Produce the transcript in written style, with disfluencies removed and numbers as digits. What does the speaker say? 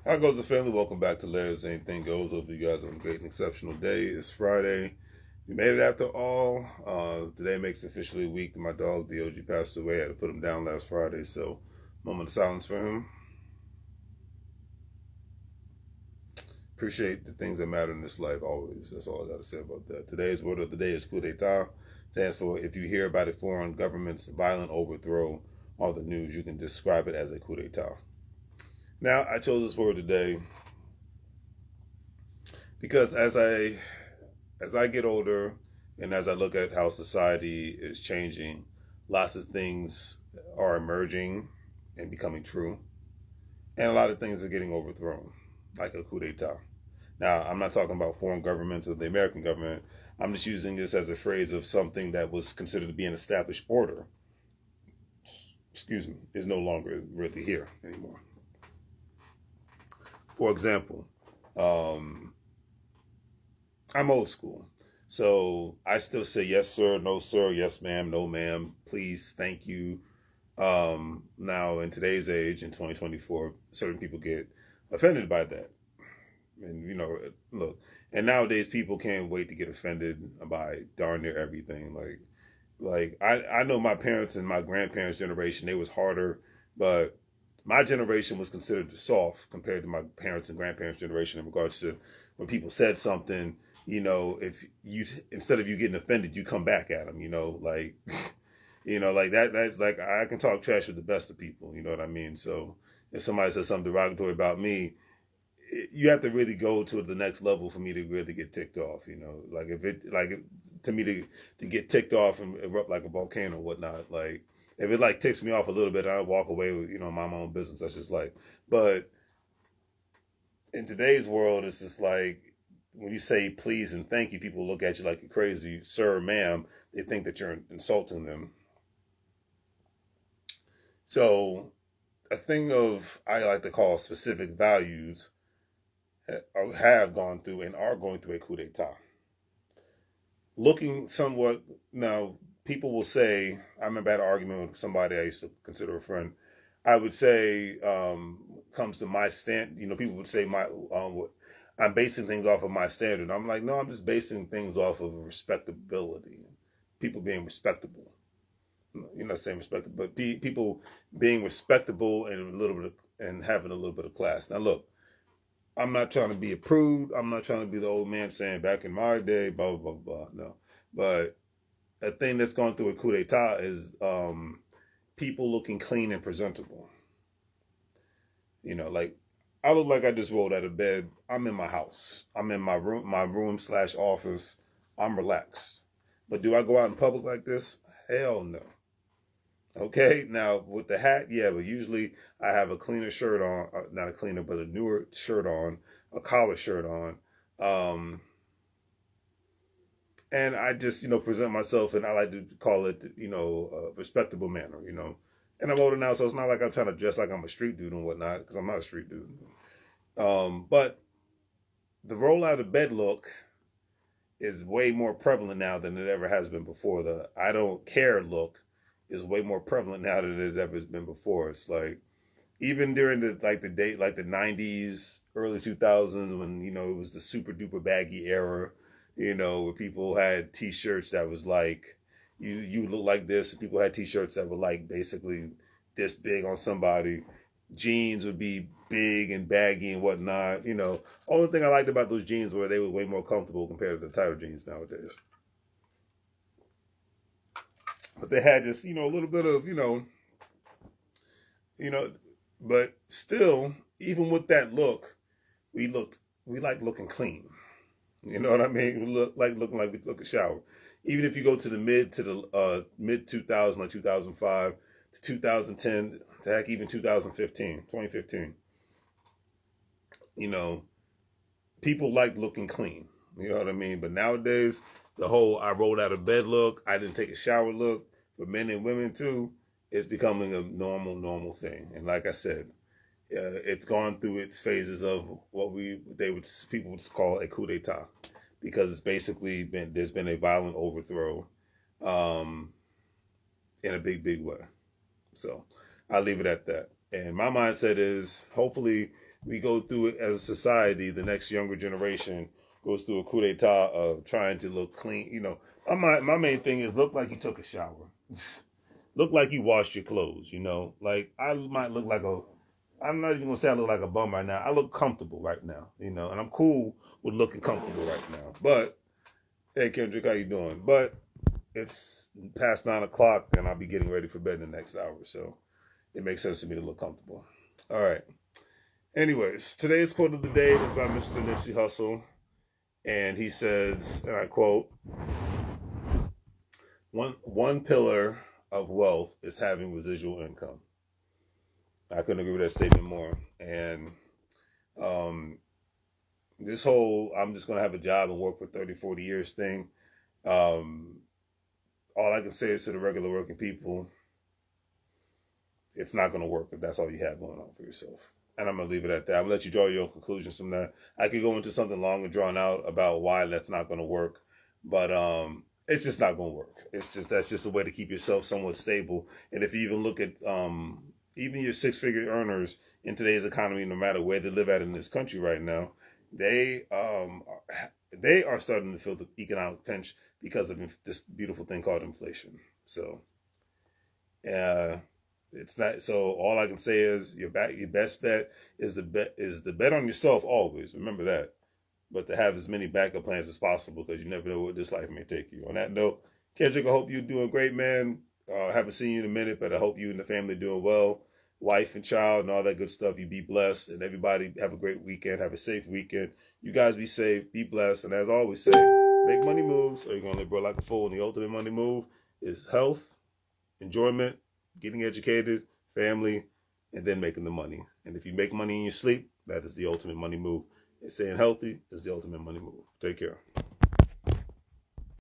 How goes the family? Welcome back to Larry's Anything Goes. Hope you guys have a great and exceptional day. It's Friday. We made it after all. Today makes it officially a week that my dog, DOG, passed away. I had to put him down last Friday, so moment of silence for him. Appreciate the things that matter in this life always. That's all I got to say about that. Today's word of the day is coup d'etat. Stands for if you hear about a foreign government's violent overthrow on the news, you can describe it as a coup d'etat. Now, I chose this word today because as I get older and as I look at how society is changing, lots of things are emerging and becoming true. And a lot of things are getting overthrown, like a coup d'etat. Now, I'm not talking about foreign governments or the American government. I'm just using this as a phrase of something that was considered to be an established order, is no longer really here anymore. For example, I'm old school. So I still say yes, sir, no, sir, yes, ma'am, no, ma'am, please, thank you. Now, in today's age, in 2024, certain people get offended by that. And, you know, look, and nowadays people can't wait to get offended by darn near everything. Like I know my parents and my grandparents' generation, they was harder, but my generation was considered soft compared to my parents and grandparents' generation in regards to when people said something, you know, if you, instead of you getting offended, you come back at them, you know, like, you know, like that's like, I can talk trash with the best of people, you know what I mean? So if somebody says something derogatory about me, you have to really go to the next level for me to really get ticked off, you know, like to me to get ticked off and erupt like a volcano or whatnot, like, if it like ticks me off a little bit, I'll walk away with, you know, my own business. That's just like, but in today's world, it's just like, when you say please and thank you, people look at you like you're crazy. Sir, ma'am, they think that you're insulting them. So a thing of, I like to call specific values have gone through and are going through a coup d'etat. Looking somewhat, now, people will say, I remember I had an argument with somebody I used to consider a friend. I would say, comes to my stand, you know, people would say I'm basing things off of my standard. I'm like, no, I'm just basing things off of respectability. People being respectable. You're not saying respectable, but people being respectable and and having a little bit of class. Now, look, I'm not trying to be a prude. I'm not trying to be the old man saying back in my day, blah, blah, blah, blah. No. But a thing that's gone through a coup d'etat is people looking clean and presentable. You know, like, I look like I just rolled out of bed. I'm in my house. I'm in my room/office. I'm relaxed. But do I go out in public like this? Hell no. Okay, now with the hat, yeah, but usually I have a cleaner shirt on, not a cleaner, but a newer shirt on, a collar shirt on. And I just, you know, present myself, and I like to call it, you know, a respectable manner, you know. And I'm older now, so it's not like I'm trying to dress like I'm a street dude and whatnot, because I'm not a street dude. But the roll out of bed look is way more prevalent now than it ever has been before. The I don't care look is way more prevalent now than it ever has been before. It's like, even during the 90s, early 2000s, when, you know, it was the super duper baggy era, you know, where people had t-shirts that was like, you look like this, and people had t-shirts that were like basically this big on somebody. Jeans would be big and baggy and whatnot, you know. Only thing I liked about those jeans were they were way more comfortable compared to the tighter jeans nowadays. But they had just, you know, a little bit of, you know, but still, even with that look, we like looking clean. You know what I mean? We looking like we took a shower. Even if you go to the mid 2000s, like 2005 to 2010, to heck, even 2015, you know, people like looking clean. You know what I mean? But nowadays, the whole I rolled out of bed look, I didn't take a shower look, for men and women too, it's becoming a normal thing. And like I said, it's gone through its phases of what people would call a coup d'etat, because it's basically there's been a violent overthrow in a big way. So I'll leave it at that. And my mindset is, hopefully we go through it as a society. The next younger generation goes through a coup d'etat of trying to look clean. You know, my main thing is look like you took a shower. Look like you washed your clothes, you know. Like, I might look like I'm not even going to say I look like a bum right now. I look comfortable right now, you know. And I'm cool with looking comfortable right now. But, hey, Kendrick, how you doing? But it's past 9 o'clock, and I'll be getting ready for bed in the next hour. So it makes sense to me to look comfortable. All right. Anyways, today's quote of the day is by Mr. Nipsey Hussle. And he says, and I quote, one pillar of wealth is having residual income. I couldn't agree with that statement more. And this whole I'm just going to have a job and work for 30, 40 years thing, all I can say is to the regular working people, it's not going to work if that's all you have going on for yourself. And I'm going to leave it at that. I'm going to let you draw your own conclusions from that. I could go into something long and drawn out about why that's not going to work. But it's just not going to work. That's just a way to keep yourself somewhat stable. And if you even look at even your 6-figure earners in today's economy, no matter where they live at in this country right now, they are starting to feel the economic pinch because of this beautiful thing called inflation. So, it's not. So all I can say is your best bet is the bet on yourself always. Remember that. But to have as many backup plans as possible, because you never know what this life may take you. On that note, Kendrick, I hope you're doing great, man. Haven't seen you in a minute, but I hope you and the family are doing well. Wife and child and all that good stuff. You be blessed. And everybody have a great weekend. Have a safe weekend. You guys be safe. Be blessed. And as I always say, make money moves or you're going to live, bro, like a fool. And the ultimate money move is health, enjoyment, getting educated, family, and then making the money. And if you make money in your sleep, that is the ultimate money move. And staying healthy is the ultimate money move. Take care.